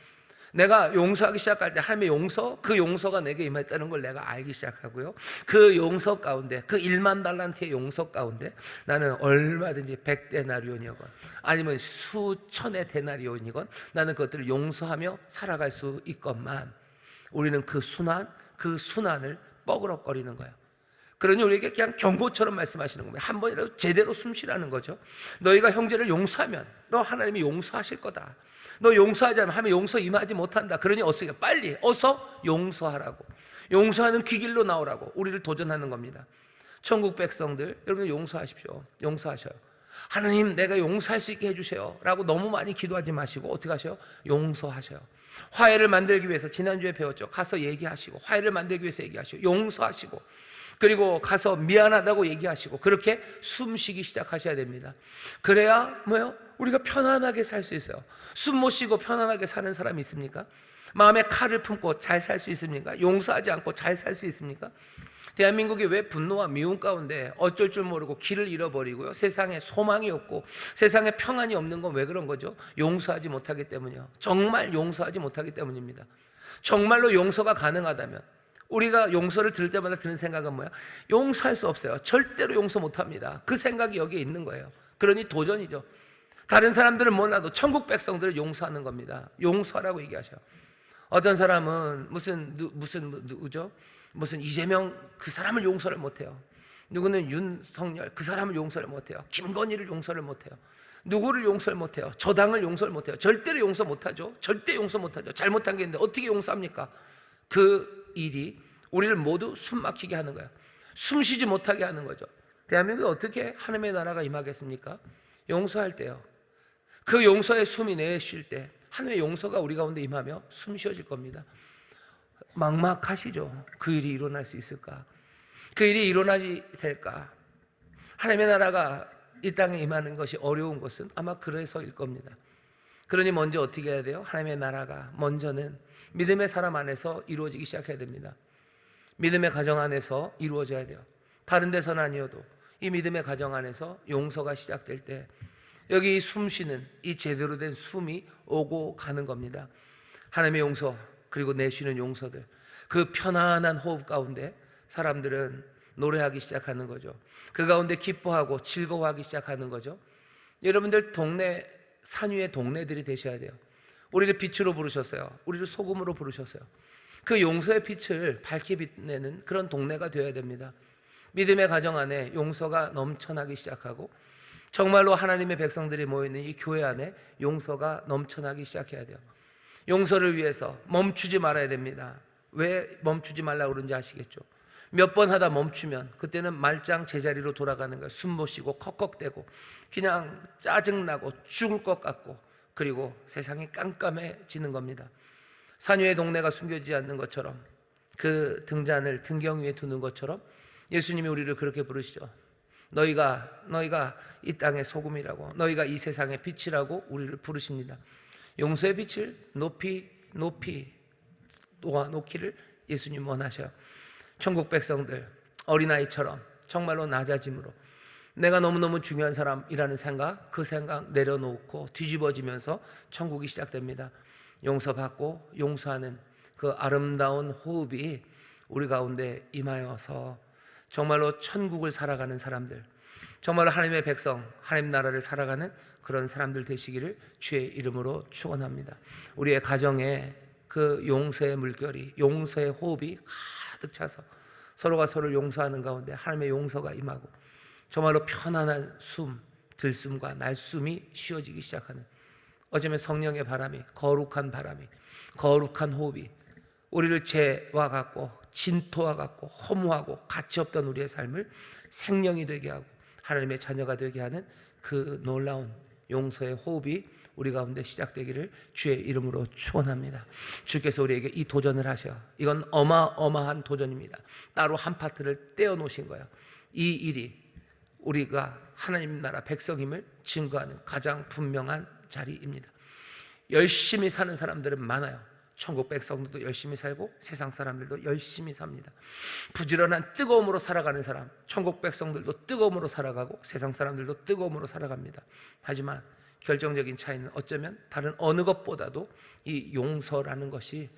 내가 용서하기 시작할 때 하나님의 용서, 그 용서가 내게 임했다는 걸 내가 알기 시작하고요, 그 용서 가운데, 그 1만 달란트의 용서 가운데 나는 얼마든지 100데나리온이건 아니면 수천의 데나리온이건 나는 그것들을 용서하며 살아갈 수 있건만, 우리는 그 순환을 뻐그럭거리는 거예요. 그러니 우리에게 그냥 경고처럼 말씀하시는 겁니다. 한 번이라도 제대로 숨 쉬라는 거죠. 너희가 형제를 용서하면 너 하나님이 용서하실 거다. 너 용서하지 않으면 하나님의 용서 임하지 못한다. 그러니 빨리 어서 용서하라고, 용서하는 귀길로 나오라고 우리를 도전하는 겁니다. 천국 백성들, 여러분 용서하십시오. 용서하셔요. 하나님 내가 용서할 수 있게 해주세요 라고 너무 많이 기도하지 마시고 어떻게 하셔요? 용서하셔요. 화해를 만들기 위해서 지난주에 배웠죠. 가서 얘기하시고, 화해를 만들기 위해서 얘기하시고, 용서하시고, 그리고 가서 미안하다고 얘기하시고, 그렇게 숨쉬기 시작하셔야 됩니다. 그래야 우리가 편안하게 살 수 있어요. 숨 못 쉬고 편안하게 사는 사람이 있습니까? 마음에 칼을 품고 잘 살 수 있습니까? 용서하지 않고 잘 살 수 있습니까? 대한민국이 왜 분노와 미움 가운데 어쩔 줄 모르고 길을 잃어버리고요, 세상에 소망이 없고 세상에 평안이 없는 건 왜 그런 거죠? 용서하지 못하기 때문이요. 정말 용서하지 못하기 때문입니다. 정말로 용서가 가능하다면 우리가 용서를 들을 때마다 드는 생각은 뭐야? 용서할 수 없어요. 절대로 용서 못합니다. 그 생각이 여기에 있는 거예요. 그러니 도전이죠. 다른 사람들은 몰라도 천국 백성들을 용서하는 겁니다. 용서하라고 얘기하셔. 어떤 사람은 무슨 누구죠? 무슨 이재명 그 사람을 용서를 못해요. 누구는 윤석열 그 사람을 용서를 못해요. 김건희를 용서를 못해요. 누구를 용서를 못해요. 저 당을 용서를 못해요. 절대로 용서 못하죠. 절대 용서 못하죠. 잘못한 게 있는데 어떻게 용서합니까? 그 일이 우리를 모두 숨 막히게 하는 거예요. 숨 쉬지 못하게 하는 거죠. 대한민국에 어떻게 하나님의 나라가 임하겠습니까? 용서할 때요. 그 용서의 숨이 내쉴 때 하나님의 용서가 우리 가운데 임하며 숨 쉬어질 겁니다. 막막하시죠? 그 일이 일어날 수 있을까? 그 일이 일어나지 될까? 하나님의 나라가 이 땅에 임하는 것이 어려운 것은 아마 그래서일 겁니다. 그러니 먼저 어떻게 해야 돼요? 하나님의 나라가 먼저는 믿음의 사람 안에서 이루어지기 시작해야 됩니다. 믿음의 가정 안에서 이루어져야 돼요. 다른 데서는 아니어도 이 믿음의 가정 안에서 용서가 시작될 때 여기 숨 쉬는 이 제대로 된 숨이 오고 가는 겁니다. 하나님의 용서 그리고 내쉬는 용서들, 그 편안한 호흡 가운데 사람들은 노래하기 시작하는 거죠. 그 가운데 기뻐하고 즐거워하기 시작하는 거죠. 여러분들 동네 산 위의 동네들이 되셔야 돼요. 우리를 빛으로 부르셨어요. 우리를 소금으로 부르셨어요. 그 용서의 빛을 밝게 빛내는 그런 동네가 되어야 됩니다. 믿음의 가정 안에 용서가 넘쳐나기 시작하고 정말로 하나님의 백성들이 모여있는 이 교회 안에 용서가 넘쳐나기 시작해야 돼요. 용서를 위해서 멈추지 말아야 됩니다. 왜 멈추지 말라고 그런지 아시겠죠? 몇 번 하다 멈추면 그때는 말짱 제자리로 돌아가는 거예요. 숨 못 쉬고 컥컥대고 그냥 짜증나고 죽을 것 같고 그리고 세상이 깜깜해지는 겁니다. 산 위의 동네가 숨겨지지 않는 것처럼 그 등잔을 등경 위에 두는 것처럼 예수님이 우리를 그렇게 부르시죠. 너희가 이 땅의 소금이라고, 너희가 이 세상의 빛이라고 우리를 부르십니다. 용서의 빛을 높이 놓기를 예수님 원하셔요. 천국 백성들 어린아이처럼 정말로 낮아짐으로 내가 너무너무 중요한 사람이라는 생각, 그 생각 내려놓고 뒤집어지면서 천국이 시작됩니다. 용서받고 용서하는 그 아름다운 호흡이 우리 가운데 임하여서 정말로 천국을 살아가는 사람들, 정말로 하나님의 백성, 하나님 나라를 살아가는 그런 사람들 되시기를 주의 이름으로 축원합니다. 우리의 가정에 그 용서의 물결이, 용서의 호흡이 가득 차서 서로가 서로를 용서하는 가운데 하나님의 용서가 임하고 정말로 편안한 숨, 들숨과 날숨이 쉬어지기 시작하는, 어쩌면 성령의 바람이, 거룩한 바람이, 거룩한 호흡이 우리를 죄와 같고 진토와 같고 허무하고 가치 없던 우리의 삶을 생명이 되게 하고 하나님의 자녀가 되게 하는 그 놀라운 용서의 호흡이 우리 가운데 시작되기를 주의 이름으로 축원합니다. 주께서 우리에게 이 도전을 하셔. 이건 어마어마한 도전입니다. 따로 한 파트를 떼어 놓으신 거예요. 이 일이 우리가 하나님 나라 백성임을 증거하는 가장 분명한 자리입니다. 열심히 사는 사람들은 많아요. 천국 백성들도 열심히 살고 세상 사람들도 열심히 삽니다. 부지런한 뜨거움으로 살아가는 사람, 천국 백성들도 뜨거움으로 살아가고 세상 사람들도 뜨거움으로 살아갑니다. 하지만 결정적인 차이는 어쩌면 다른 어느 것보다도 이 용서라는 것이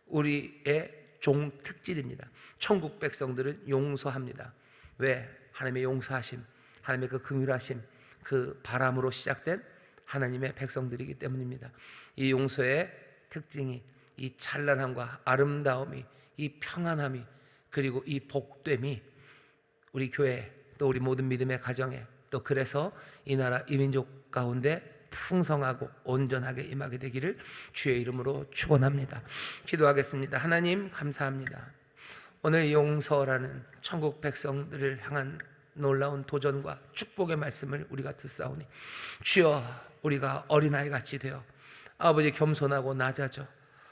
우리의 종 특질입니다. 천국 백성들은 용서합니다. 왜? 하나님의 용서하심, 하나님의 그 긍휼하심, 그 바람으로 시작된 하나님의 백성들이기 때문입니다. 이 용서의 특징이, 이 찬란함과 아름다움이, 이 평안함이, 그리고 이 복됨이 우리 교회 또 우리 모든 믿음의 가정에, 또 그래서 이 나라 이 민족 가운데 풍성하고 온전하게 임하게 되기를 주의 이름으로 축원합니다. 기도하겠습니다. 하나님 감사합니다. 오늘 용서라는 천국 백성들을 향한 놀라운 도전과 축복의 말씀을 우리가 듣사오니 주여, 우리가 어린아이 같이 되어 아버지 겸손하고 낮아져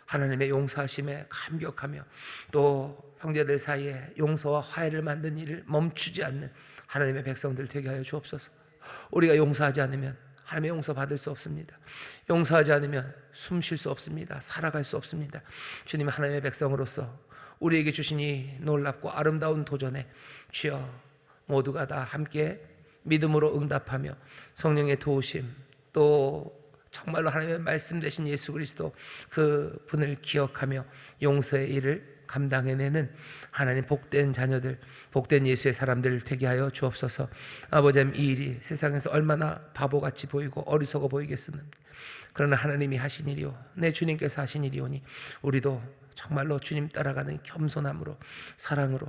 하나님의 용서하심에 감격하며 또 형제들 사이에 용서와 화해를 만든 일을 멈추지 않는 하나님의 백성들 되게 하여 주옵소서. 우리가 용서하지 않으면 하나님의 용서 받을 수 없습니다. 용서하지 않으면 숨 쉴 수 없습니다. 살아갈 수 없습니다. 주님, 하나님의 백성으로서 우리에게 주신 이 놀랍고 아름다운 도전에 주여 모두가 다 함께 믿음으로 응답하며 성령의 도우심 또 정말로 하나님의 말씀 되신 예수 그리스도 그 분을 기억하며 용서의 일을 감당해내는 하나님 복된 자녀들, 복된 예수의 사람들 되게 하여 주옵소서. 아버지, 이 일이 세상에서 얼마나 바보같이 보이고 어리석어 보이겠습니까? 그러나 하나님이 하신 일이요, 내 주님께서 하신 일이오니 우리도 정말로 주님 따라가는 겸손함으로, 사랑으로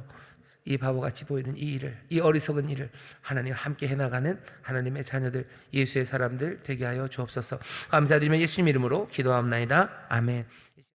이 바보같이 보이는 이 일을, 이 어리석은 일을 하나님 함께 해나가는 하나님의 자녀들, 예수의 사람들 되게 하여 주옵소서. 감사드리며 예수님 이름으로 기도합나이다. 아멘.